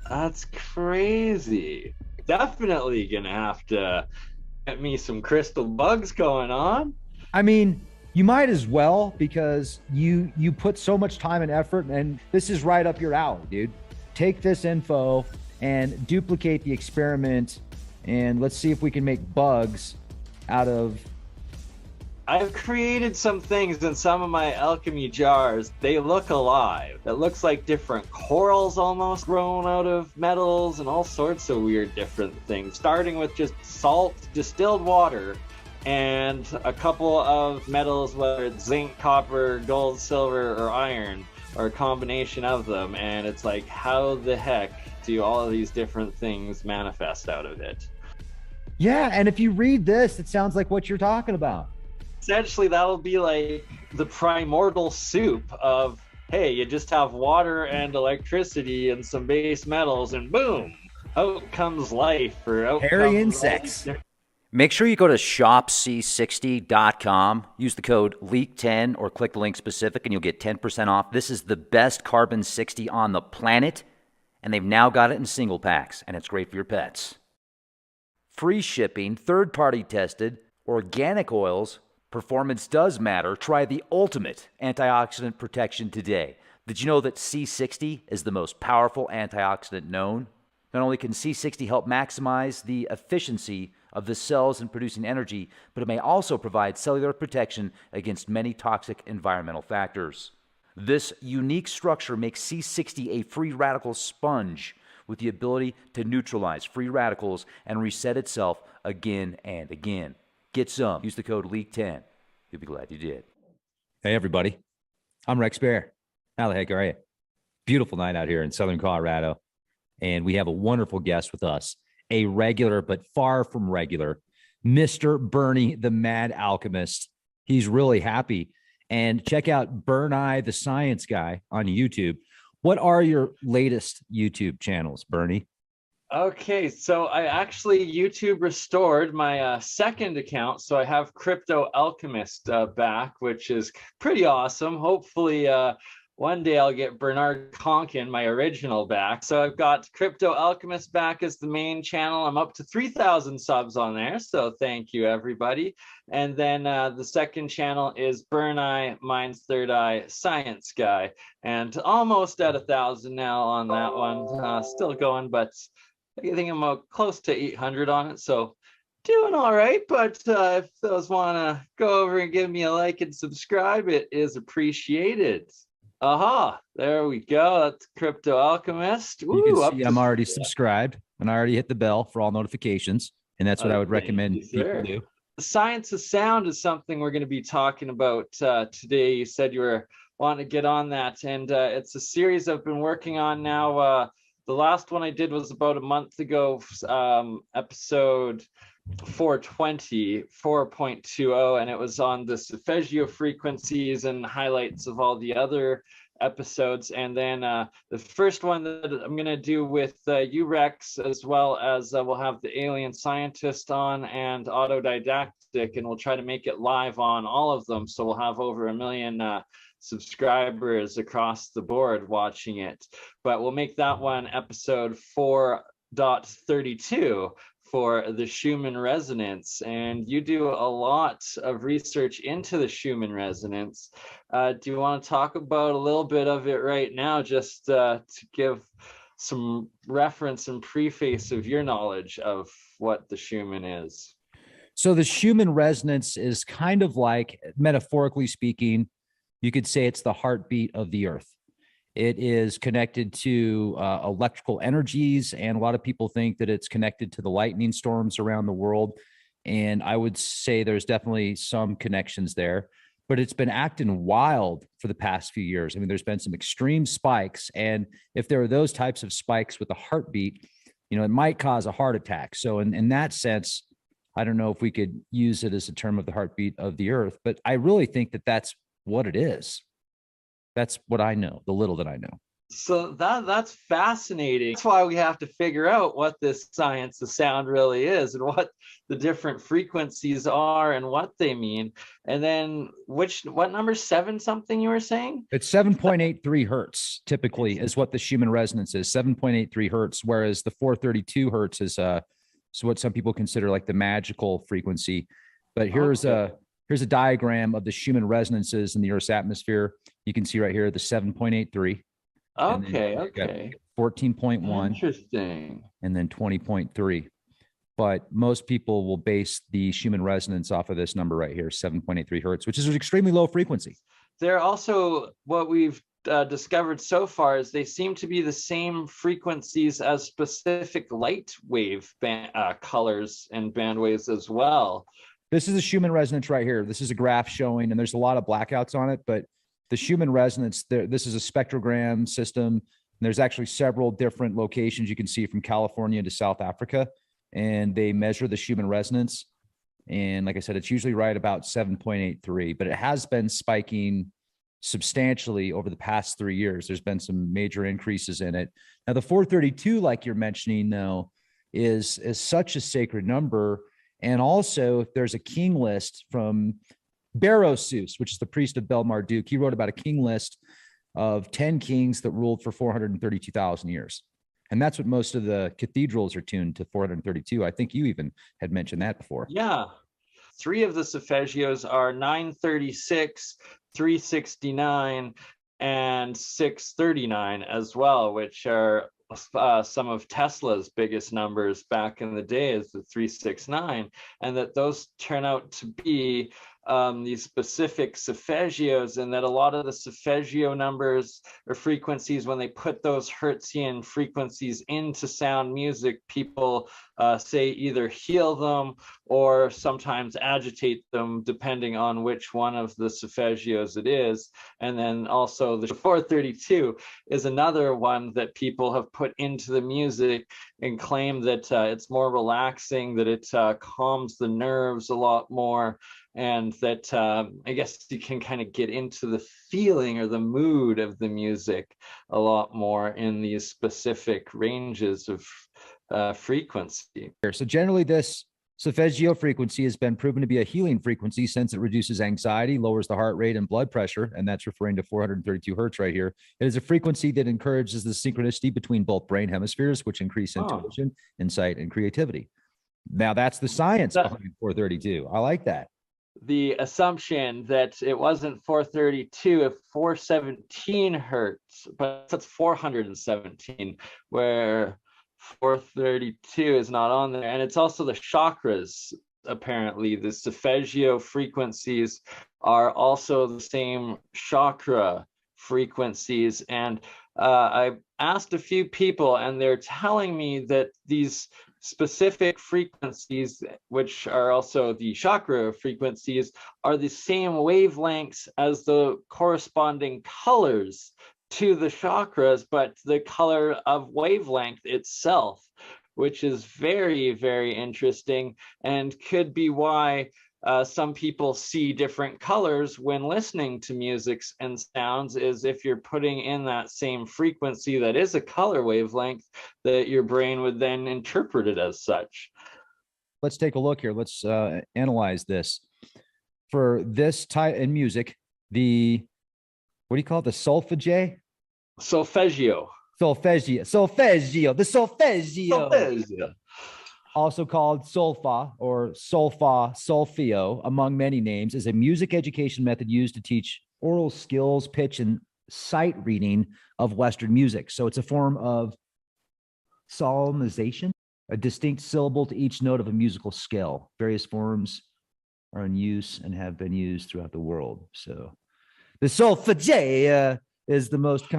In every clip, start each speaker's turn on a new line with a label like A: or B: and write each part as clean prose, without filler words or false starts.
A: That's crazy. Definitely gonna have to get me some crystal bugs going on.
B: I mean, you might as well because you put so much time and effort, and this is right up your alley, dude. Take this info and duplicate the experiment, and let's see if we can make bugs out of.
A: I've created some things in some of my alchemy jars. They look alive. It looks like different corals almost grown out of metals and all sorts of weird different things, starting with just salt, distilled water, and a couple of metals, whether it's zinc, copper, gold, silver, or iron, or a combination of them. And it's like, how the heck do all of these different things manifest out of it?
B: Yeah, and if you read this, it sounds like what you're talking about.
A: Essentially, that'll be like the primordial soup of, hey, you just have water and electricity and some base metals, and boom, out comes life, or out
B: Hairy
A: comes
B: insects.
C: Make sure you go to shopc60.com, use the code LEAK10 or click the link specific and you'll get 10% off. This is the best carbon 60 on the planet, and they've now got it in single packs, and it's great for your pets. Free shipping, third-party tested, organic oils. Performance does matter. Try the ultimate antioxidant protection today. Did you know that C60 is the most powerful antioxidant known? Not only can C60 help maximize the efficiency of the cells in producing energy, but it may also provide cellular protection against many toxic environmental factors. This unique structure makes C60 a free radical sponge with the ability to neutralize free radicals and reset itself again and again. Get some. Use the code LEAK10. You'll be glad you did.
B: Hey, everybody. I'm Rex Bear. How the heck are you? Beautiful night out here in Southern Colorado. And we have a wonderful guest with us, a regular, but far from regular, Mr. BurnEye, the Mad Alchemist. He's really happy. And check out BurnEye, the science guy, on YouTube. What are your latest YouTube channels, BurnEye?
A: Okay, so I actually YouTube restored my second account, so I have Crypto Alchemist back, which is pretty awesome. Hopefully, one day I'll get Bernard Conkin, my original, back. So I've got Crypto Alchemist back as the main channel. I'm up to 3,000 subs on there, so thank you, everybody. And then the second channel is BurnEye, Mine's Third Eye, Science Guy, and almost at 1,000 now on that one. Still going, but I think I'm close to 800 on it, so doing all right. But if those want to go over and give me a like and subscribe, it is appreciated. Aha, there we go. That's Crypto Alchemist.
B: Ooh, you can see I'm already subscribed, and I already hit the bell for all notifications, and that's what I would recommend people do.
A: Science of Sound is something we're going to be talking about today. You said you were wanting to get on that, and it's a series I've been working on now. The last one I did was about a month ago, episode 420, 4.20, and it was on the solfeggio frequencies and highlights of all the other episodes. And then the first one that I'm going to do with you, Rex, as well as we'll have the alien scientist on and autodidactic, and we'll try to make it live on all of them. So we'll have over 1 million subscribers across the board watching it. But we'll make that one episode 4.32 for the Schumann Resonance. And you do a lot of research into the Schumann Resonance. Do you want to talk about a little bit of it right now, just to give some reference and preface of your knowledge of what the Schumann is?
B: So the Schumann Resonance is kind of like, metaphorically speaking, you could say it's the heartbeat of the earth. It is connected to electrical energies, and a lot of people think that it's connected to the lightning storms around the world. And I would say there's definitely some connections there, but it's been acting wild for the past few years. I mean, there's been some extreme spikes, and if there are those types of spikes with a heartbeat, you know, it might cause a heart attack. So in that sense, I don't know if we could use it as a term of the heartbeat of the earth, but I really think that that's what it is. That's what I know, the little that I know.
A: So that's fascinating. That's why we have to figure out what this science of sound really is and what the different frequencies are and what they mean. And then what number, 7 something you were saying?
B: It's 7.83 hertz typically is what the Schumann resonance is, 7.83 hertz, whereas the 432 hertz is what some people consider like the magical frequency. But here's a diagram of the Schumann resonances in the Earth's atmosphere. You can see right here the 7.83.
A: Okay.
B: 14.1.
A: Interesting.
B: And then 20.3. But most people will base the Schumann resonance off of this number right here, 7.83 hertz, which is an extremely low frequency.
A: They're also, what we've discovered so far is they seem to be the same frequencies as specific light wave colors and band waves as well.
B: This is a Schumann resonance right here. This is a graph showing, and there's a lot of blackouts on it, but the Schumann resonance, this is a spectrogram system. And there's actually several different locations you can see from California to South Africa, and they measure the Schumann resonance. And like I said, it's usually right about 7.83, but it has been spiking substantially over the past 3 years. There's been some major increases in it. Now, the 432, like you're mentioning, though, is such a sacred number. And also, there's a king list from Berosus, which is the priest of Bel-Marduk. He wrote about a king list of 10 kings that ruled for 432,000 years. And that's what most of the cathedrals are tuned to, 432. I think you even had mentioned that before.
A: Yeah. 3 of the solfeggios are 936, 369, and 639 as well, which are some of Tesla's biggest numbers back in the day, is the 369, and that those turn out to be these specific solfeggios, and that a lot of the solfeggio numbers or frequencies, when they put those Hertzian frequencies into sound music, people say either heal them or sometimes agitate them, depending on which one of the solfeggios it is. And then also the 432 is another one that people have put into the music and claim that it's more relaxing, that it calms the nerves a lot more, and that I guess you can kind of get into the feeling or the mood of the music a lot more in these specific ranges of frequency.
B: So generally, this solfeggio frequency has been proven to be a healing frequency, since it reduces anxiety, lowers the heart rate and blood pressure, and that's referring to 432 hertz right here. It is a frequency that encourages the synchronicity between both brain hemispheres, which increase intuition, insight, and creativity. Now, that's the science behind 432. I like that.
A: The assumption that it wasn't 432, if 417 hertz, but that's 417, where 432 is not on there. And it's also the chakras. Apparently, the solfeggio frequencies are also the same chakra frequencies. And I've asked a few people, and they're telling me that these specific frequencies, which are also the chakra frequencies, are the same wavelengths as the corresponding colors to the chakras, but the color of wavelength itself, which is very, very interesting, and could be why some people see different colors when listening to music and sounds, is if you're putting in that same frequency that is a color wavelength, that your brain would then interpret it as such.
B: Let's take a look here. Let's analyze this. For this type in music, the, what do you call it? The solfeggio?
A: Solfeggio.
B: Solfeggio. Solfeggio. The solfeggio.
A: Solfeggio.
B: Also called solfa or solfa, solfeo, among many names, is a music education method used to teach oral skills, pitch, and sight reading of Western music. So it's a form of solemnization, a distinct syllable to each note of a musical scale. Various forms are in use and have been used throughout the world. So the solfeggio is the most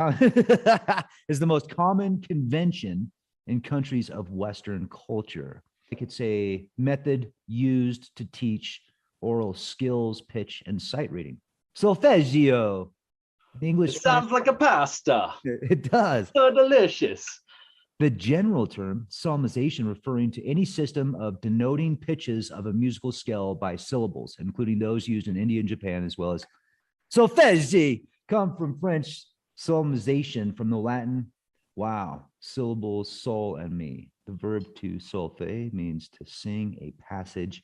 B: common convention in countries of Western culture. It's a method used to teach oral skills, pitch, and sight reading. Solfeggio. The English.
A: It sounds like a pasta.
B: It does.
A: So delicious.
B: The general term, psalmization, referring to any system of denoting pitches of a musical scale by syllables, including those used in India and Japan, as well as solfeggi, come from French Solemnization from the Latin. Wow. Syllables, sol and me. The verb to solfe means to sing a passage.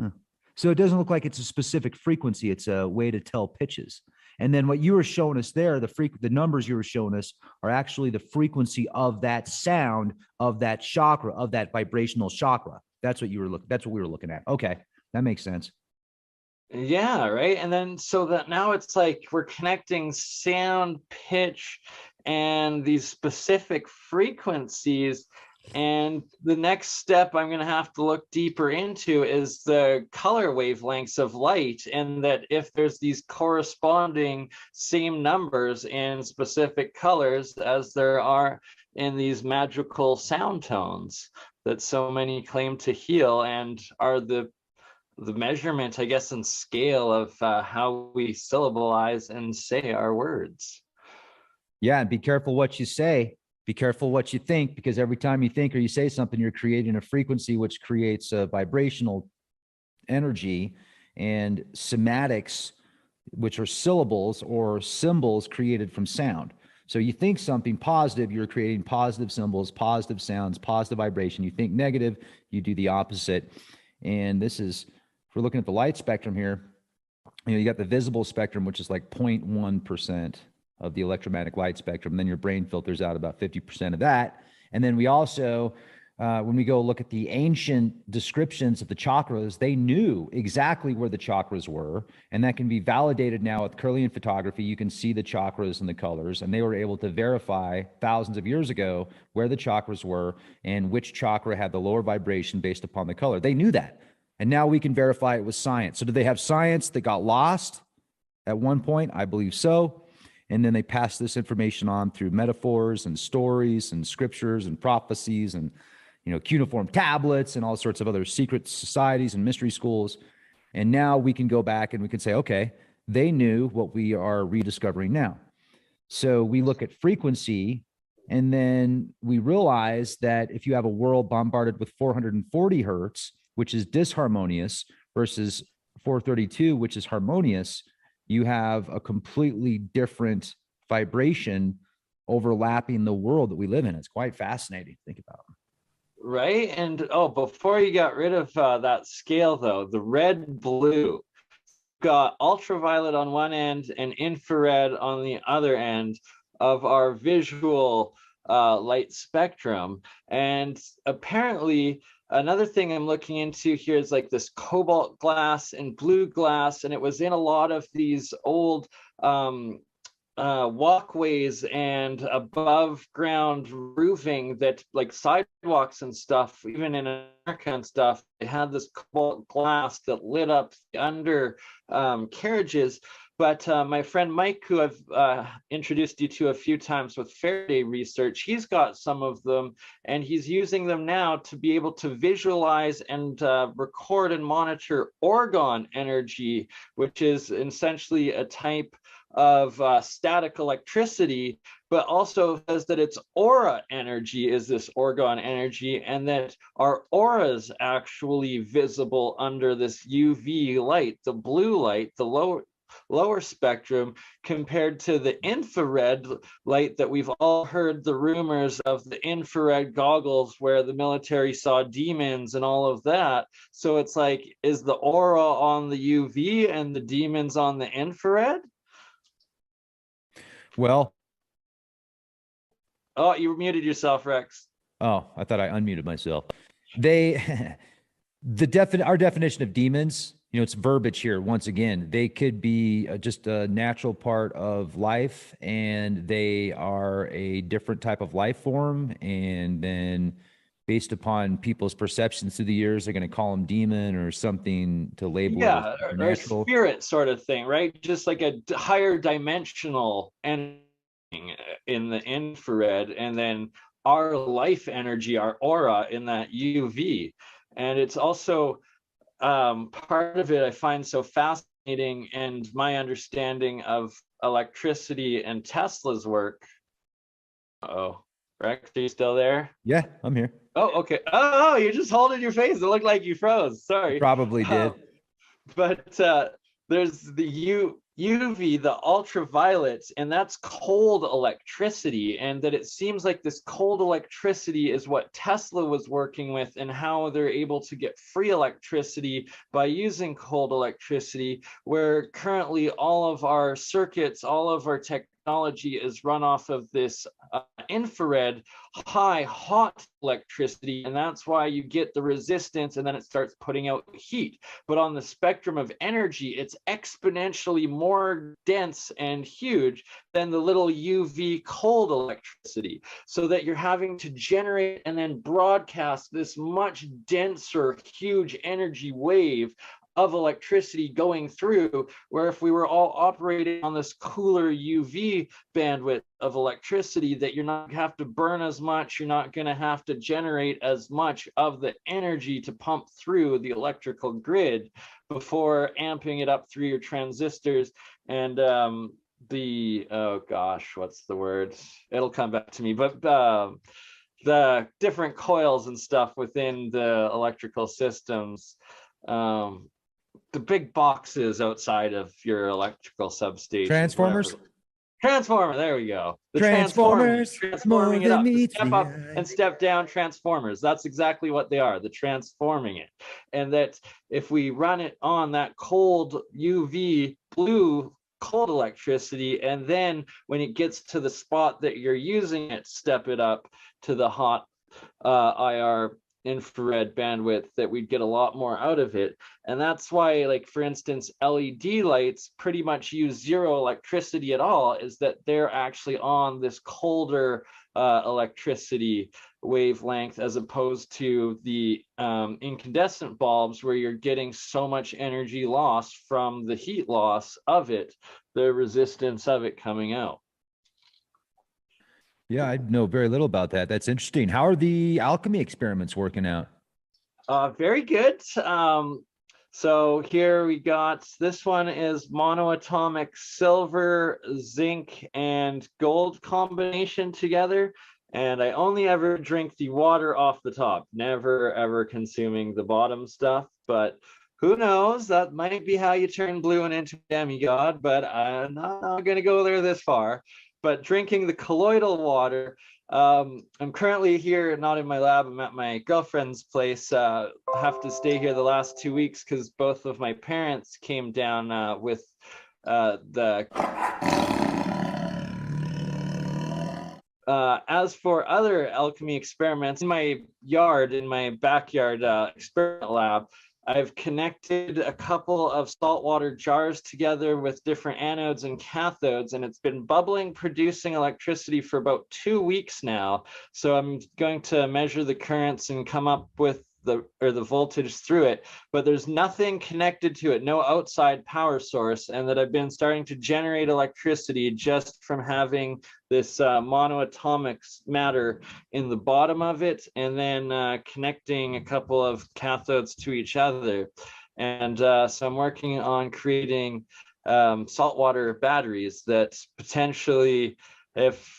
B: Huh. So it doesn't look like it's a specific frequency. It's a way to tell pitches. And then what you were showing us there, the numbers you were showing us are actually the frequency of that sound, of that chakra, of that vibrational chakra. That's what we were looking at. Okay. That makes sense.
A: Yeah, right. And then so that now it's like we're connecting sound, pitch, and these specific frequencies. And the next step I'm going to have to look deeper into is the color wavelengths of light, and that if there's these corresponding same numbers in specific colors as there are in these magical sound tones that so many claim to heal and are the measurement, I guess, and scale of how we syllableize and say our words.
B: Yeah, and be careful what you say. Be careful what you think, because every time you think or you say something, you're creating a frequency which creates a vibrational energy, and sematics, which are syllables or symbols created from sound. So you think something positive, you're creating positive symbols, positive sounds, positive vibration. You think negative, you do the opposite. And this is, if we're looking at the light spectrum here, you got the visible spectrum, which is like 0.1% of the electromagnetic light spectrum. And then your brain filters out about 50% of that. And then we also, when we go look at the ancient descriptions of the chakras, they knew exactly where the chakras were. And that can be validated now with Kirlian photography. You can see the chakras and the colors, and they were able to verify thousands of years ago where the chakras were and which chakra had the lower vibration based upon the color. They knew that. And now we can verify it with science. So did they have science that got lost at one point? I believe so. And then they passed this information on through metaphors and stories and scriptures and prophecies and, cuneiform tablets and all sorts of other secret societies and mystery schools. And now we can go back and we can say, okay, they knew what we are rediscovering now. So we look at frequency, and then we realize that if you have a world bombarded with 440 hertz, which is disharmonious, versus 432, which is harmonious, you have a completely different vibration overlapping the world that we live in. It's quite fascinating to think about.
A: Right. And before you got rid of that scale, though, the red blue got ultraviolet on one end and infrared on the other end of our visual light spectrum. And apparently another thing I'm looking into here is like this cobalt glass and blue glass, and it was in a lot of these old walkways and above ground roofing, that like sidewalks and stuff, even in America and stuff, they had this cobalt glass that lit up the under carriages. But my friend Mike, who I've introduced you to a few times with Faraday research, he's got some of them, and he's using them now to be able to visualize and record and monitor orgone energy, which is essentially a type of static electricity, but also says that its aura energy is this orgone energy, and that our aura is actually visible under this UV light, the blue light, the lower spectrum, compared to the infrared light that we've all heard the rumors of, the infrared goggles where the military saw demons and all of that. So it's like, is the aura on the UV and the demons on the infrared?
B: Well,
A: oh, you muted yourself, Rex.
B: Oh, I thought I unmuted myself. Our definition of demons, it's verbiage here. Once again, they could be just a natural part of life, and they are a different type of life form. And then based upon people's perceptions through the years, they're going to call them demon or something to label it as supernatural.
A: Or spirit sort of thing, right? Just like a higher dimensional energy in the infrared, and then our life energy, our aura, in that UV. And it's also part of it I find so fascinating, and my understanding of electricity and Tesla's work. Oh, Rex, are you still there?
B: Yeah, I'm here.
A: Oh, okay. Oh, you're just holding your face. It looked like you froze. Sorry.
B: Probably did.
A: But there's the UV, the ultraviolets, and that's cold electricity, and that it seems like this cold electricity is what Tesla was working with, and how they're able to get free electricity by using cold electricity, where currently all of our circuits, all of our technology is run off of this infrared high hot electricity, and that's why you get the resistance, and then it starts putting out heat. But on the spectrum of energy, it's exponentially more dense and huge than the little UV cold electricity, so that you're having to generate and then broadcast this much denser, huge energy wave of electricity going through, where if we were all operating on this cooler UV bandwidth of electricity, that you're not have to burn as much, you're not going to have to generate as much of the energy to pump through the electrical grid before amping it up through your transistors and oh gosh, what's the word? It'll come back to me, but the different coils and stuff within the electrical systems, the big boxes outside of your electrical substation.
B: Transformers.
A: Whatever. Transformer, there we go. The
B: Transformers,
A: transforming it up, step up
B: eye.
A: and step down transformers. That's exactly what they are, the transforming it. And that if we run it on that cold UV blue cold electricity, and then when it gets to the spot that you're using it, step it up to the hot IR infrared bandwidth, that we'd get a lot more out of it. And that's why, like, for instance, LED lights pretty much use zero electricity at all, is that they're actually on this colder electricity wavelength, as opposed to the incandescent bulbs, where you're getting so much energy loss from the heat loss of it, the resistance of it coming out.
B: Yeah, I know very little about that. That's interesting. How are the alchemy experiments working out?
A: Very good. So here we got, this one is monoatomic silver, zinc, and gold combination together. And I only ever drink the water off the top, never ever consuming the bottom stuff. But who knows? That might be how you turn blue and into a demigod, but I'm not going to go there this far. But drinking the colloidal water, I'm currently here, not in my lab, I'm at my girlfriend's place. I have to stay here the last 2 weeks because both of my parents came down with as for other alchemy experiments, in my yard, in my backyard experiment lab, I've connected a couple of saltwater jars together with different anodes and cathodes, and it's been bubbling, producing electricity for about 2 weeks now. So I'm going to measure the currents and come up with the voltage through it, but there's nothing connected to it, no outside power source, and that I've been starting to generate electricity just from having this monoatomic matter in the bottom of it, and then connecting a couple of cathodes to each other. And so I'm working on creating saltwater batteries that potentially, if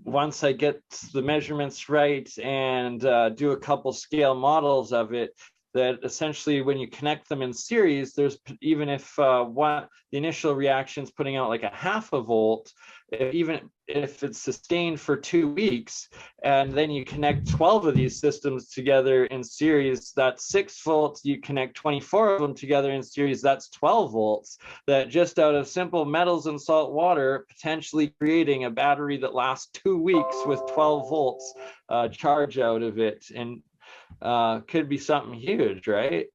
A: once I get the measurements right and do a couple scale models of it, that essentially when you connect them in series, there's, even if the initial reaction is putting out like a half a volt, even if it's sustained for 2 weeks, and then you connect 12 of these systems together in series, that's 6 volts. You connect 24 of them together in series, that's 12 volts. That just out of simple metals and salt water, potentially creating a battery that lasts 2 weeks with 12 volts charge out of it, and could be something huge, right?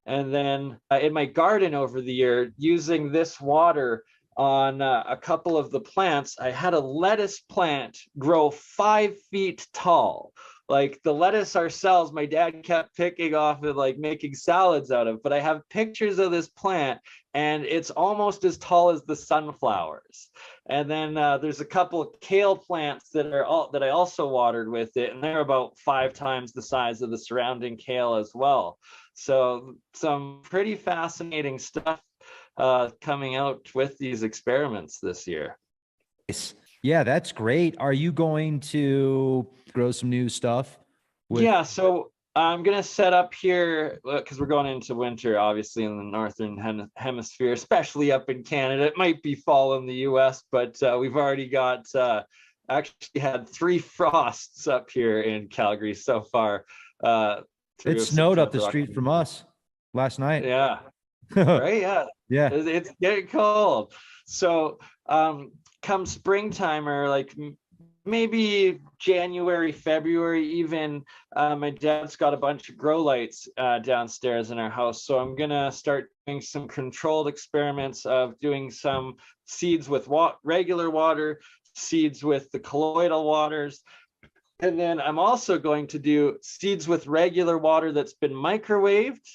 A: And then in my garden over the year, using this water on a couple of the plants, I had a lettuce plant grow 5 feet tall. Like the lettuce ourselves, my dad kept picking off and like making salads out of, but I have pictures of this plant and it's almost as tall as the sunflowers. And then there's a couple of kale plants that I also watered with it, and they're about 5 times the size of the surrounding kale as well. So some pretty fascinating stuff coming out with these experiments this year.
B: Yeah, that's great. Are you going to grow some new stuff?
A: Yeah, so I'm gonna set up here because we're going into winter, obviously in the northern hemisphere, especially up in Canada. It might be fall in the U.S., but we've already got actually had 3 frosts up here in Calgary so far.
B: It snowed up the street from us last night.
A: Yeah. Right. Yeah.
B: Yeah.
A: It's getting cold. So come springtime, or like maybe January, February even, my dad's got a bunch of grow lights downstairs in our house. So I'm gonna start doing some controlled experiments of doing some seeds with regular water, seeds with the colloidal waters. And then I'm also going to do seeds with regular water that's been microwaved.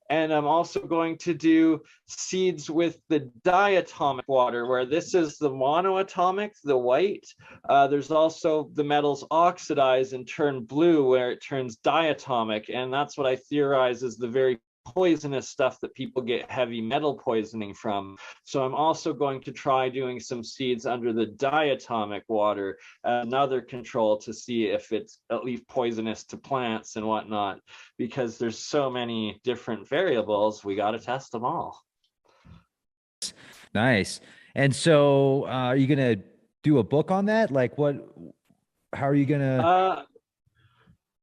A: And I'm also going to do seeds with the diatomic water, where this is the monoatomic, the white. There's also the metals oxidize and turn blue, where it turns diatomic. And that's what I theorize is the very poisonous stuff that people get heavy metal poisoning from. So I'm also going to try doing some seeds under the diatomic water, another control to see if it's at least poisonous to plants and whatnot, because there's so many different variables. We got to test them all.
B: Nice. And so are you going to do a book on that? Like how are you going to?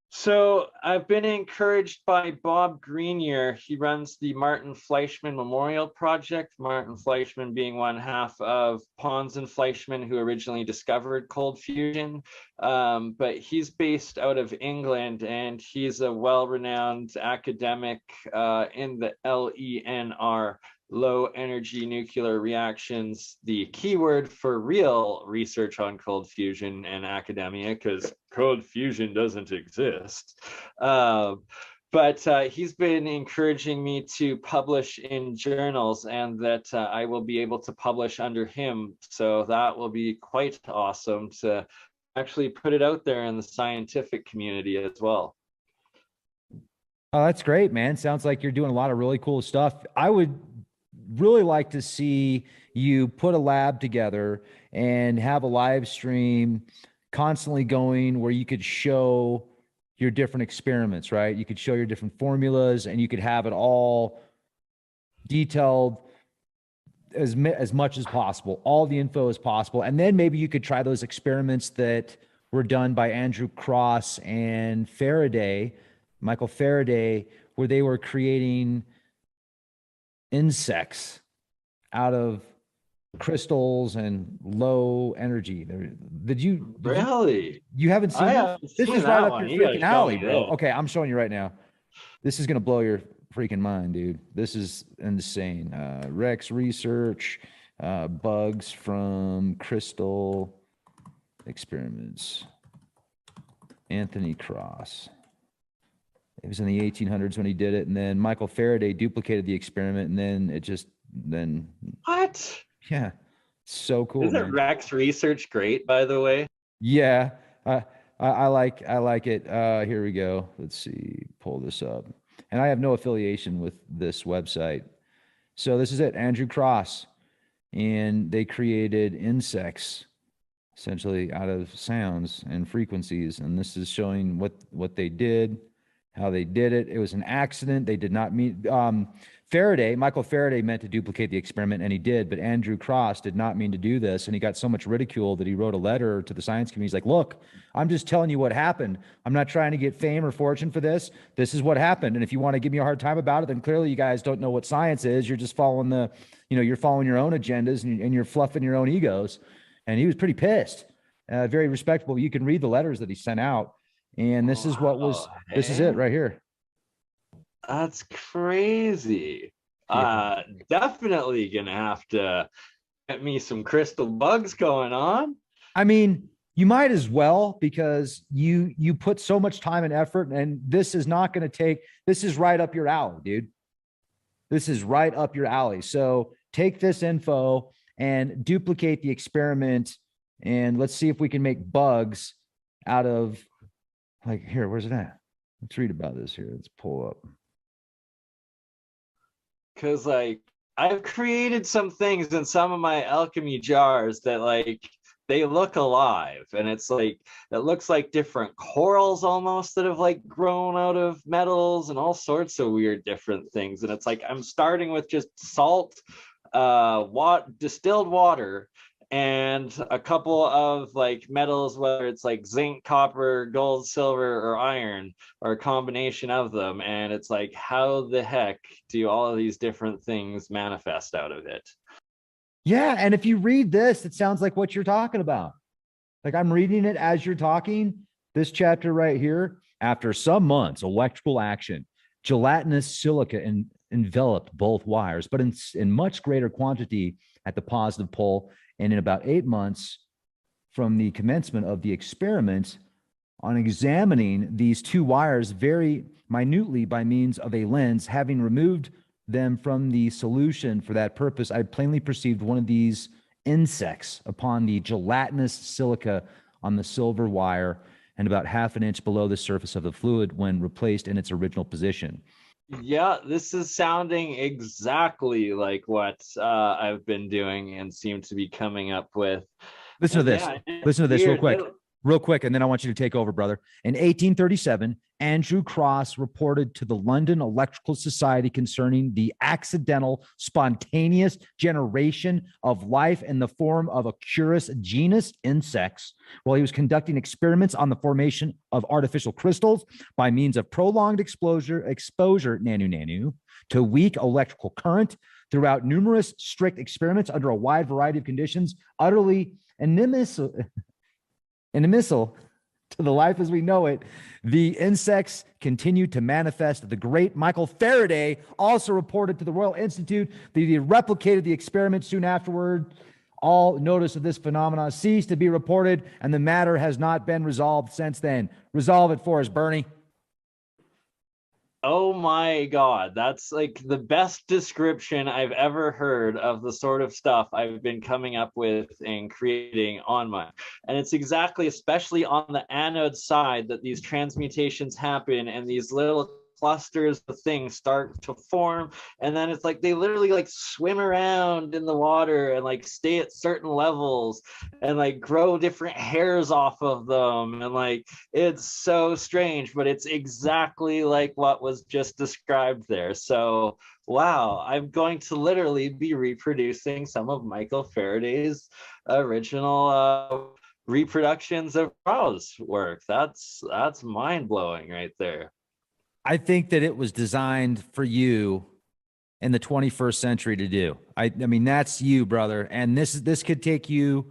A: So I've been encouraged by Bob Grenier. He runs the Martin Fleischmann Memorial Project, Martin Fleischmann being one half of Pons and Fleischmann, who originally discovered cold fusion. But he's based out of England, and he's a well-renowned academic in the LENR, low energy nuclear reactions, the keyword for real research on cold fusion and academia, because cold fusion doesn't exist. But he's been encouraging me to publish in journals, and that I will be able to publish under him. So that will be quite awesome to actually put it out there in the scientific community as well.
B: Oh, that's great, man. Sounds like you're doing a lot of really cool stuff. I would really like to see you put a lab together and have a live stream constantly going where you could show your different experiments, right? You could show your different formulas, and you could have it all detailed as much as possible, all the info as possible. And then maybe you could try those experiments that were done by Andrew Cross and Michael Faraday, where they were creating insects out of crystals and low energy. You haven't seen this? This is right up your freaking alley, bro. Okay, I'm showing you right now. This is gonna blow your freaking mind, dude. This is insane. Rex research, bugs from crystal experiments. Anthony Cross. It was in the 1800s when he did it, and then Michael Faraday duplicated the experiment, and then
A: what?
B: Yeah, so cool.
A: Isn't Rex research great, by the way?
B: Yeah, I like it. Here we go. Let's see, pull this up. And I have no affiliation with this website. So this is it, Andrew Cross, and they created insects essentially out of sounds and frequencies, and this is showing what they did. How they did it. It was an accident. They did not mean Michael Faraday meant to duplicate the experiment, and he did, but Andrew Cross did not mean to do this. And he got so much ridicule that he wrote a letter to the science community. He's like, look, I'm just telling you what happened. I'm not trying to get fame or fortune for this. This is what happened. And if you want to give me a hard time about it, then clearly you guys don't know what science is. You're just following you're following your own agendas, and you're fluffing your own egos. And he was pretty pissed, very respectable. You can read the letters that he sent out. And this is this is it right here.
A: That's crazy.
B: Yeah.
A: Definitely gonna have to get me some crystal bugs going on.
B: I mean, you might as well, because you put so much time and effort, and this is right up your alley, dude. This is right up your alley. So take this info and duplicate the experiment, and let's see if we can make bugs out of, like, here, where's it at? Let's read about this here. Let's pull up.
A: Because, like, I've created some things in some of my alchemy jars that, like, they look alive, and it's like, it looks like different corals almost that have like grown out of metals and all sorts of weird different things. And it's like, I'm starting with just salt, distilled water, and a couple of like metals, whether it's like zinc, copper, gold, silver, or iron, or a combination of them. And it's like, how the heck do all of these different things manifest out of it?
B: Yeah. And if you read this, it sounds like what you're talking about. Like I'm reading it as you're talking. This chapter right here, after some months, electrical action, gelatinous silica enveloped both wires, but in much greater quantity at the positive pole. And in about 8 months from the commencement of the experiment, on examining these two wires very minutely by means of a lens, having removed them from the solution for that purpose, I plainly perceived one of these insects upon the gelatinous silica on the silver wire and about half an inch below the surface of the fluid when replaced in its original position.
A: Yeah, this is sounding exactly like what I've been doing and seem to be coming up with.
B: Listen to this.
A: Yeah,
B: Listen to this
A: weird.
B: real quick, and then I want you to take over, brother. In 1837, Andrew Cross reported to the London Electrical Society concerning the accidental, spontaneous generation of life in the form of a curious genus insects while he was conducting experiments on the formation of artificial crystals by means of prolonged exposure nanu to weak electrical current throughout numerous strict experiments under a wide variety of conditions, utterly inimical to the life as we know it. The insects continued to manifest. The great Michael Faraday also reported to the Royal Institute that he replicated the experiment soon afterward. All notice of this phenomenon ceased to be reported, and the matter has not been resolved since then. Resolve it for us, Bernie.
A: Oh my God, that's like the best description I've ever heard of the sort of stuff I've been coming up with and creating on mine. And it's exactly, especially on the anode side, that these transmutations happen and these little clusters of things start to form. And then it's like they literally like swim around in the water and like stay at certain levels and like grow different hairs off of them. And like, it's so strange, but it's exactly like what was just described there. So wow, I'm going to literally be reproducing some of Michael Faraday's original reproductions of Prow's work. That's mind-blowing right there.
B: I think that it was designed for you in the 21st century to do. I mean, that's you, brother. And this could take you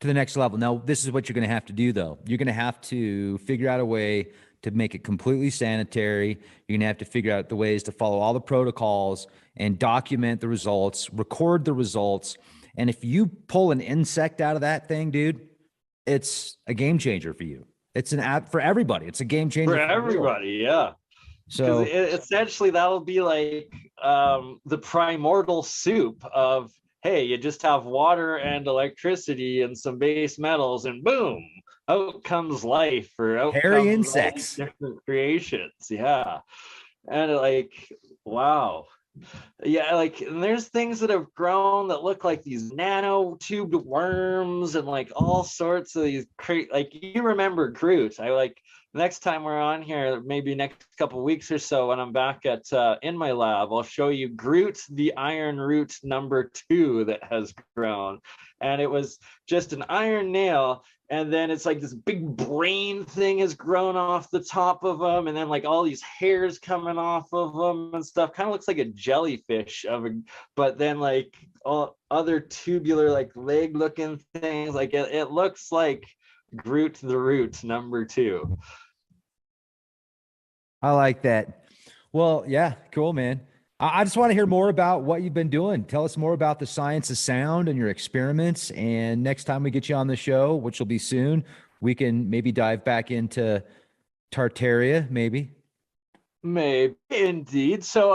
B: to the next level. Now, this is what you're going to have to do, though. You're going to have to figure out a way to make it completely sanitary. You're going to have to figure out the ways to follow all the protocols and document the results, record the results. And if you pull an insect out of that thing, dude, it's a game changer for you. It's an app for everybody. It's a game changer
A: for everybody. Yeah. So essentially that'll be like the primordial soup of, hey, you just have water and electricity and some base metals and boom, out comes life, or out
B: hairy
A: comes
B: insects,
A: different creations. Yeah. And like, wow. Yeah, like, and there's things that have grown that look like these nanotubed worms and like all sorts of these like, you remember Groot. I like, next time we're on here, maybe next couple weeks or so, when I'm back at in my lab, I'll show you Groot the iron root #2 that has grown. And it was just an iron nail, and then it's like this big brain thing has grown off the top of them, and then like all these hairs coming off of them and stuff. Kind of looks like a jellyfish but then like all other tubular like leg looking things. Like it looks like Groot the root #2.
B: I like that. Well, yeah, cool, man. I just want to hear more about what you've been doing. Tell us more about the science of sound and your experiments. And next time we get you on the show, which will be soon, we can maybe dive back into Tartaria, maybe.
A: Maybe, indeed. So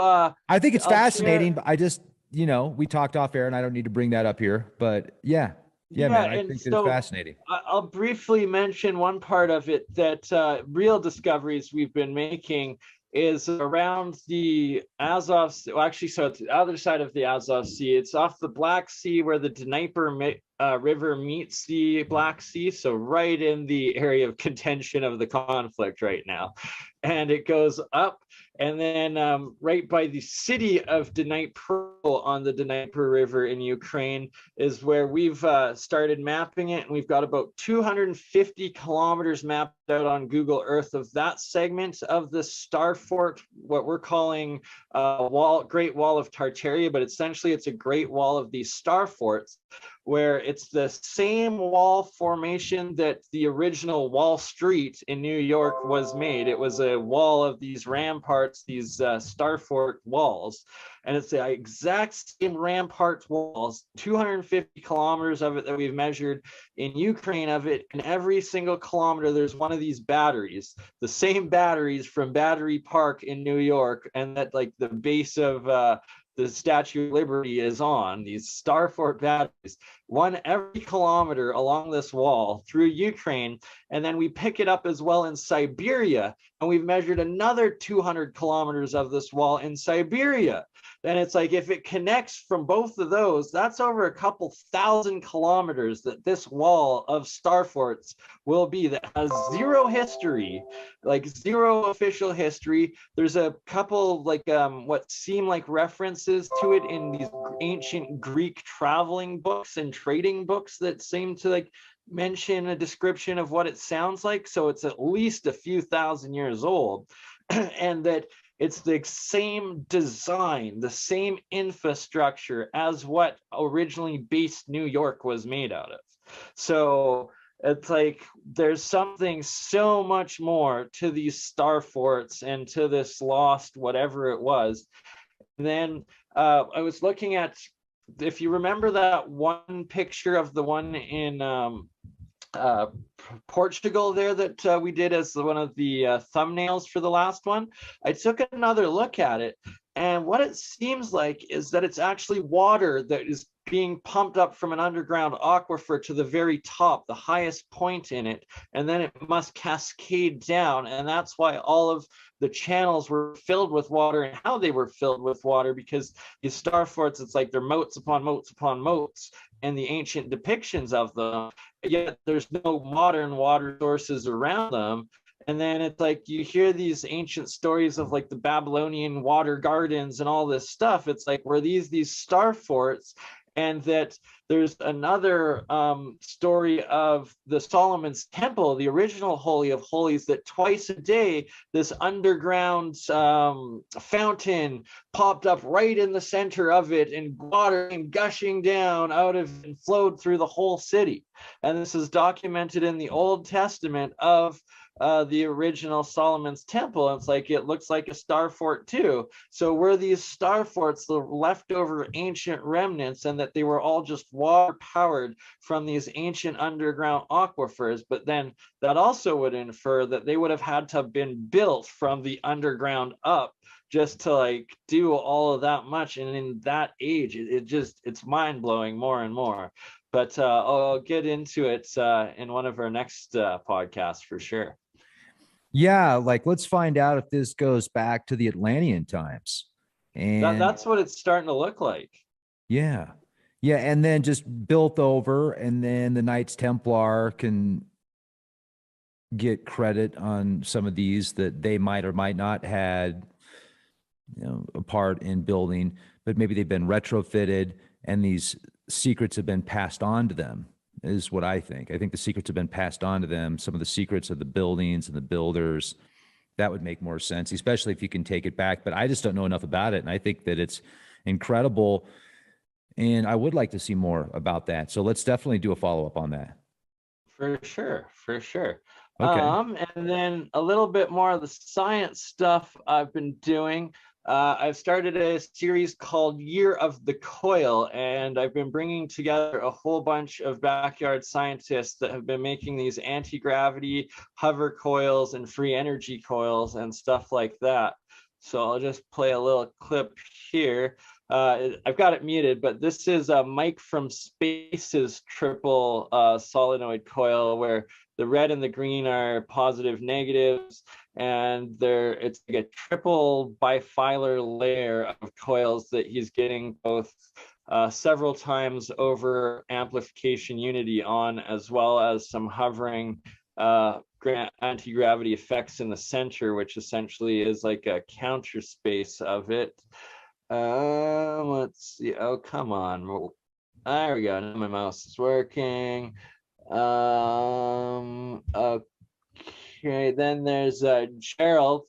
B: I think it's fascinating, but I just, we talked off air and I don't need to bring that up here, but yeah, man, I think it's fascinating.
A: I'll briefly mention one part of it that real discoveries we've been making is around the Azov. Well, actually, so it's the other side of the Azov Sea. It's off the Black Sea where the Dnieper River meets the Black Sea, so right in the area of contention of the conflict right now. And it goes up, and then right by the city of Dnipro on the Dnieper River in Ukraine is where we've started mapping it, and we've got about 250 kilometers mapped out on Google Earth of that segment of the Star Fort, what we're calling Great Wall of Tartaria, but essentially it's a Great Wall of these star forts, where it's the same wall formation that the original Wall Street in New York was made. It was a wall of these ramparts, these star fort walls, and it's the exact same rampart walls, 250 kilometers of it that we've measured in Ukraine of it, and every single kilometer there's one of these batteries, the same batteries from Battery Park in New York, and that like the base of the Statue of Liberty is on, these star fort batteries, one every kilometer along this wall through Ukraine. And then we pick it up as well in Siberia, and we've measured another 200 kilometers of this wall in Siberia. And it's like, if it connects from both of those, that's over a couple thousand kilometers that this wall of star forts will be, that has zero history, like zero official history. There's a couple like what seem like references to it in these ancient Greek traveling books and trading books that seem to like mention a description of what it sounds like. So it's at least a few thousand years old. And that it's the same design, the same infrastructure as what originally based New York was made out of. So it's like there's something so much more to these star forts and to this lost whatever it was. And then I was looking at, if you remember that one picture of the one in Portugal there that we did as one of the thumbnails for the last one, I took another look at it, and what it seems like is that it's actually water that is being pumped up from an underground aquifer to the very top, the highest point in it, and then it must cascade down. And that's why all of the channels were filled with water and how they were filled with water, because these star forts, it's like they're moats upon moats upon moats and the ancient depictions of them, yet there's no modern water sources around them. And then it's like you hear these ancient stories of like the Babylonian water gardens and all this stuff. It's like, were these star forts? And that there's another story of the Solomon's Temple, the original Holy of Holies, that twice a day this underground fountain popped up right in the center of it, and water came gushing down out of and flowed through the whole city. And this is documented in the Old Testament of the original Solomon's Temple. And it's like, it looks like a star fort too. So were these star forts the leftover ancient remnants, and that they were all just water powered from these ancient underground aquifers? But then that also would infer that they would have had to have been built from the underground up just to like do all of that much. And in that age, it's mind-blowing more and more. But I'll get into it in one of our next podcasts for sure.
B: Yeah, like let's find out if this goes back to the Atlantean times. And
A: that's what it's starting to look like.
B: Yeah. Yeah. And then just built over, and then the Knights Templar can get credit on some of these that they might or might not had, a part in building, but maybe they've been retrofitted and these secrets have been passed on to them, is what I think. I think the secrets have been passed on to them. Some of the secrets of the buildings and the builders, that would make more sense, especially if you can take it back. But I just don't know enough about it. And I think that it's incredible. And I would like to see more about that. So let's definitely do a follow-up on that.
A: For sure. For sure.
B: Okay.
A: And then a little bit more of the science stuff I've been doing. I've started a series called Year of the Coil, and I've been bringing together a whole bunch of backyard scientists that have been making these anti-gravity hover coils and free energy coils and stuff like that. So I'll just play a little clip here. I've got it muted, but this is a Mike from Space's triple solenoid coil, where the red and the green are positive negatives, and it's like a triple bifilar layer of coils that he's getting both several times over amplification unity on, as well as some hovering anti-gravity effects in the center, which essentially is like a counter space of it. Let's see. Oh, come on. There we go. Now my mouse is working. Okay, then there's Gerald.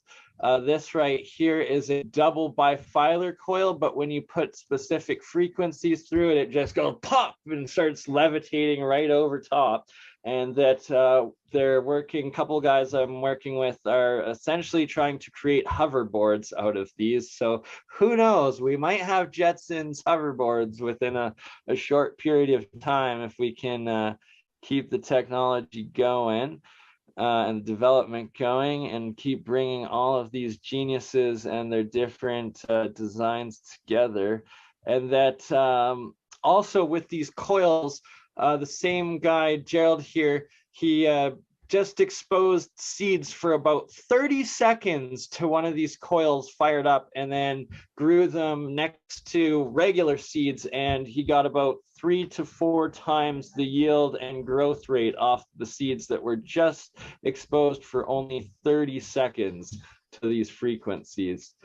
A: This right here is a double bifilar coil, but when you put specific frequencies through it, it just goes pop and starts levitating right over top. And that they're working, a couple guys I'm working with are essentially trying to create hoverboards out of these. So who knows, we might have Jetsons hoverboards within a short period of time if we can keep the technology going. And the development going, and keep bringing all of these geniuses and their different designs together. And that also with these coils, the same guy, Gerald here, he just exposed seeds for about 30 seconds to one of these coils fired up, and then grew them next to regular seeds, and he got about 3 to 4 times the yield and growth rate off the seeds that were just exposed for only 30 seconds to these frequencies.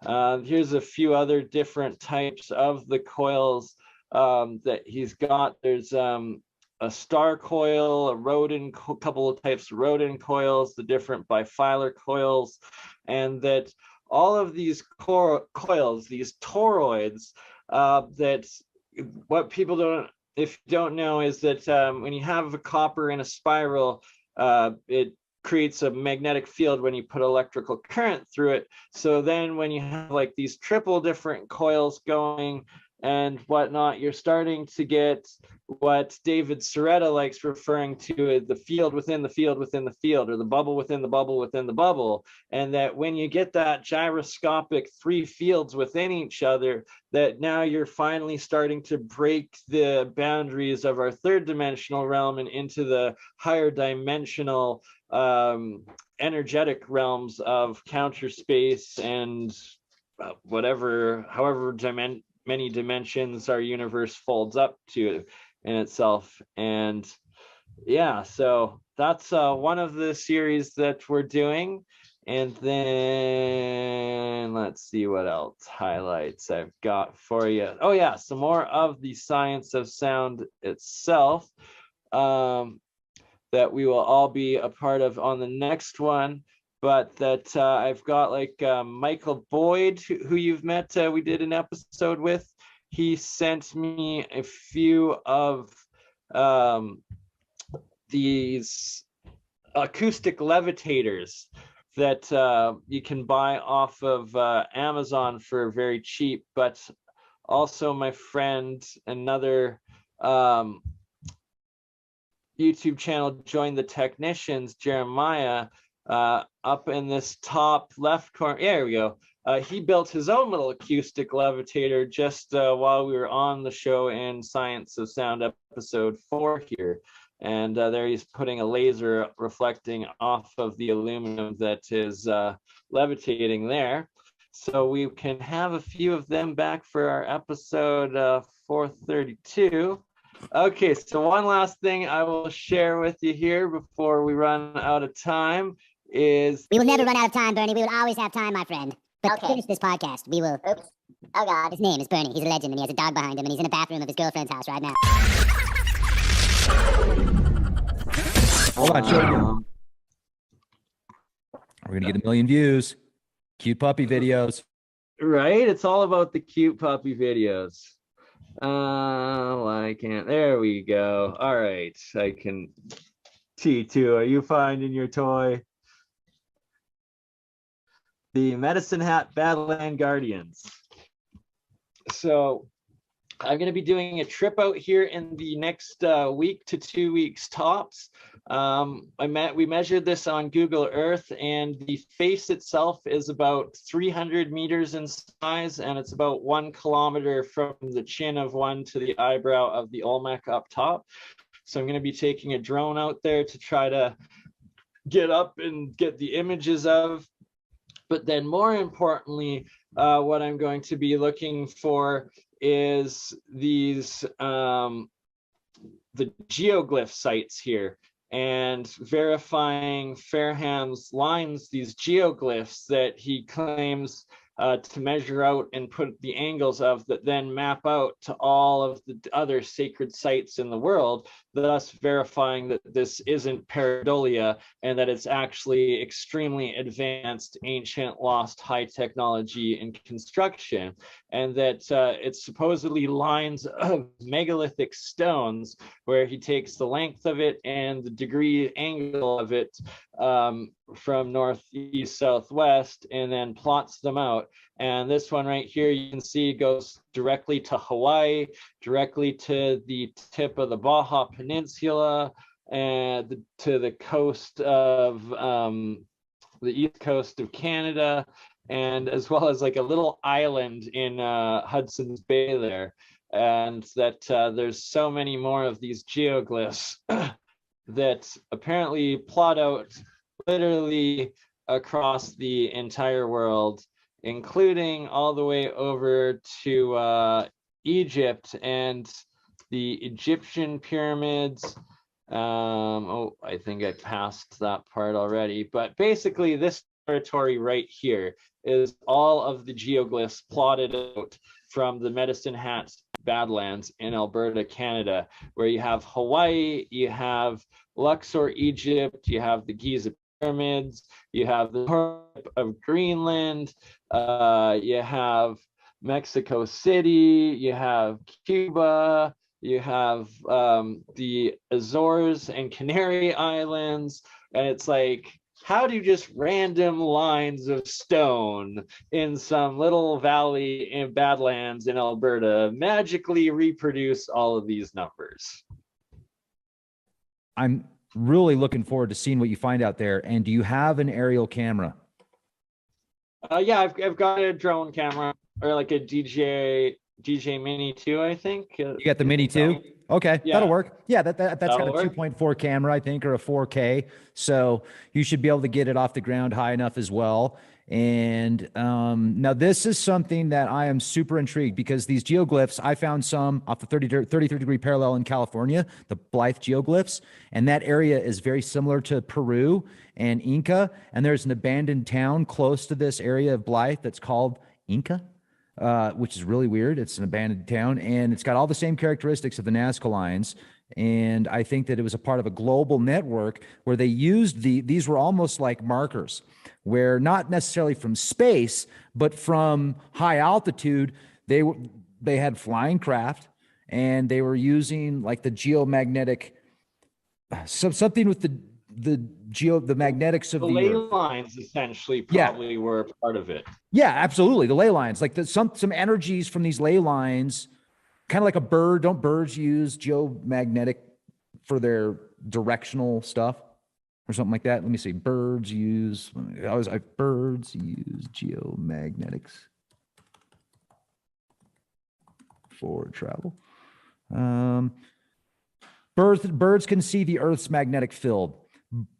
A: Here's a few other different types of the coils that he's got. There's a star coil, a rodent, couple of types of rodent coils, the different bifilar coils, and that all of these coils, these toroids, that what people don't, if you don't know, is that when you have a copper in a spiral, it creates a magnetic field when you put electrical current through it. So then when you have like these triple different coils going and whatnot, you're starting to get what David Soretta likes referring to as the field within the field within the field, or the bubble within the bubble within the bubble. And that when you get that gyroscopic 3 fields within each other, that now you're finally starting to break the boundaries of our 3rd dimensional realm and into the higher dimensional energetic realms of counter space and however many dimensions our universe folds up to in itself. And yeah, so that's one of the series that we're doing. And then let's see what else highlights I've got for you. Oh yeah, some more of the science of sound itself that we will all be a part of on the next one. But that I've got like Michael Boyd, who you've met, we did an episode with. He sent me a few of these acoustic levitators that you can buy off of Amazon for very cheap. But also my friend, another YouTube channel, Join the Technicians, Jeremiah, up in this top left corner, there we go. He built his own little acoustic levitator just while we were on the show in Science of Sound episode 4 here. And there he's putting a laser reflecting off of the aluminum that is levitating there. So we can have a few of them back for our episode 432. Okay, so one last thing I will share with you here before we run out of time is...
D: We will never run out of time, Bernie. We will always have time, my friend. But to finish this podcast, we will... Oops. Oh, God. His name is Bernie. He's a legend, and he has a dog behind him, and he's in the bathroom of his girlfriend's house right now.
B: Hold on, show you. We're going to get 1 million views. Cute puppy videos.
A: Right? It's all about the cute puppy videos. I can't. There we go. All right. I can... T2, are you finding your toy? The Medicine Hat Badland Guardians. So I'm going to be doing a trip out here in the next week to 2 weeks tops. We measured this on Google Earth, and the face itself is about 300 meters in size, and it's about 1 kilometer from the chin of one to the eyebrow of the Olmec up top. So I'm going to be taking a drone out there to try to get up and get the images of. But then more importantly, what I'm going to be looking for is these the geoglyph sites here, and verifying Fairham's lines, these geoglyphs that he claims to measure out and put the angles of, that then map out to all of the other sacred sites in the world, thus verifying that this isn't pareidolia and that it's actually extremely advanced, ancient, lost high technology in construction, and that it's supposedly lines of megalithic stones where he takes the length of it and the degree angle of it from northeast, southwest, and then plots them out. And this one right here, you can see goes directly to Hawaii, directly to the tip of the Baja Peninsula, and to the coast of the east coast of Canada, and as well as like a little island in Hudson's Bay there. And that there's so many more of these geoglyphs that apparently plot out literally across the entire world, including all the way over to Egypt and the Egyptian pyramids. Oh, I think I passed that part already, but basically this territory right here is all of the geoglyphs plotted out from the Medicine Hat Badlands in Alberta, Canada, where you have Hawaii, you have Luxor, Egypt, you have the Giza pyramids, you have the tip of Greenland, you have Mexico City, you have Cuba, you have the Azores and Canary Islands, and it's like, how do just random lines of stone in some little valley in Badlands in Alberta magically reproduce all of these numbers?
B: I'm really looking forward to seeing what you find out there. And do you have an aerial camera?
A: Yeah, I've got a drone camera, or like a DJ Mini 2, I think.
B: You got the Mini 2? Okay, yeah. That'll work. Yeah, that's got a 2.4 camera, I think, or a 4K. So you should be able to get it off the ground high enough as well. And now this is something that I am super intrigued, because these geoglyphs, I found some off the 33-degree parallel in California, the Blythe Geoglyphs, and that area is very similar to Peru and Inca. And there's an abandoned town close to this area of Blythe that's called Inca. Which is really weird. It's an abandoned town, and it's got all the same characteristics of the Nazca lines. And I think that it was a part of a global network where they used these were almost like markers, where not necessarily from space, but from high altitude, they had flying craft, and they were using like the geomagnetic, something with the magnetics of the
A: ley
B: earth.
A: Lines essentially probably were a part of it.
B: Yeah, absolutely. The ley lines, like some energies from these ley lines, kind of like a bird. Don't birds use geomagnetic for their directional stuff or something like that? Let me see. Birds use geomagnetics for travel. Birds can see the Earth's magnetic field.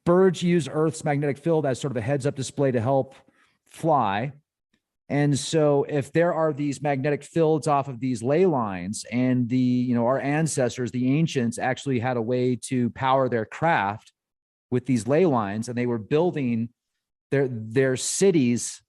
B: Birds use Earth's magnetic field as sort of a heads-up display to help fly. And so if there are these magnetic fields off of these ley lines, and our ancestors, the ancients, actually had a way to power their craft with these ley lines, and they were building their cities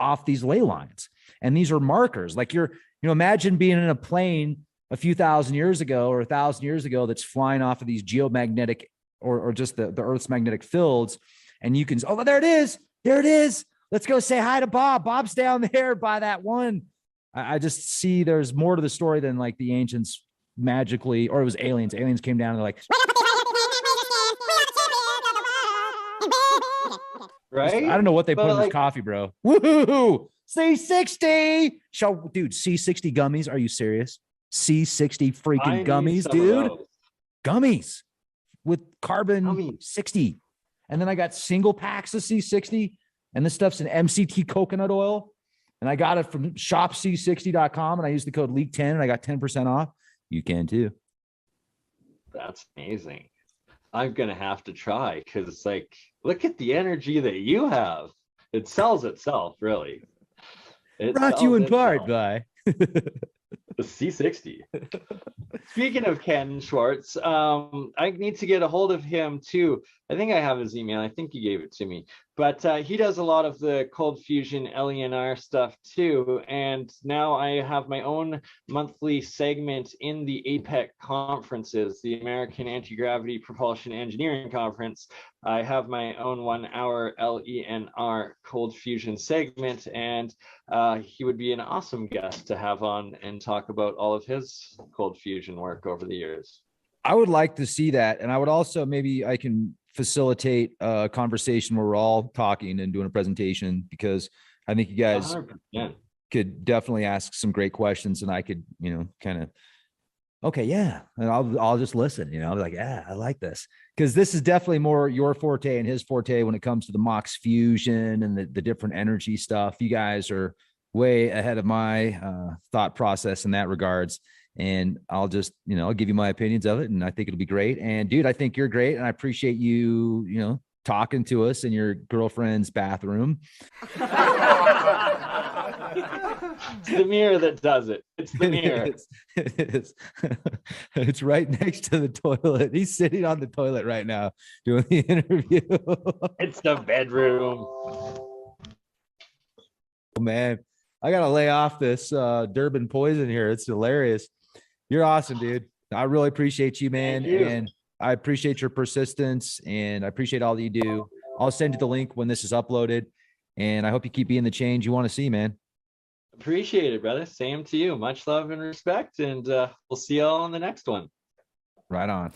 B: off these ley lines. And these are markers. Like imagine being in a plane a few thousand years ago or 1,000 years ago that's flying off of these geomagnetic or just the Earth's magnetic fields, and you can, oh, there it is. There it is. Let's go say hi to Bob. Bob's down there by that one. I just see there's more to the story than like the ancients magically, or it was aliens. Aliens came down and they're like,
A: right?
B: I don't know what they put in this coffee, bro. Woohoo! C60. Dude, C60 gummies. Are you serious? C60 freaking gummies, dude. Gummies with carbon 60. And then I got single packs of C60, and this stuff's an MCT coconut oil. And I got it from shopc60.com, and I used the code LEAK10 and I got 10% off. You can too.
A: That's amazing. I'm going to have to try, because it's like, look at the energy that you have. It sells itself, really.
B: Brought to you in part by.
A: The C60. Speaking of Ken Schwartz, I need to get a hold of him too. I think I have his email. I think he gave it to me. But he does a lot of the cold fusion LENR stuff too. And now I have my own monthly segment in the APEC conferences, the American Anti-Gravity Propulsion Engineering Conference. I have my own 1 hour LENR cold fusion segment, and he would be an awesome guest to have on and talk about all of his cold fusion work over the years.
B: I would like to see that. And I would also, maybe I can facilitate a conversation where we're all talking and doing a presentation, because I think you guys
A: 100%.
B: could definitely ask some great questions, and I could, kind of, okay, yeah. And I'll just listen, I'll be like, yeah, I like this. Because this is definitely more your forte and his forte when it comes to the Mox fusion and the different energy stuff. You guys are way ahead of my thought process in that regards. And I'll just, I'll give you my opinions of it, and I think it'll be great. And dude, I think you're great. And I appreciate you, talking to us in your girlfriend's bathroom.
A: It's the mirror that does it. It's the mirror.
B: It is. It's right next to the toilet. He's sitting on the toilet right now doing the interview.
A: It's the bedroom.
B: Oh, man, I got to lay off this Durban poison here. It's hilarious. You're awesome, dude. I really appreciate you, man.
A: Thank you.
B: And I appreciate your persistence, and I appreciate all that you do. I'll send you the link when this is uploaded, and I hope you keep being the change you want to see, man.
A: Appreciate it, brother. Same to you. Much love and respect, and we'll see you all on the next one.
B: Right on.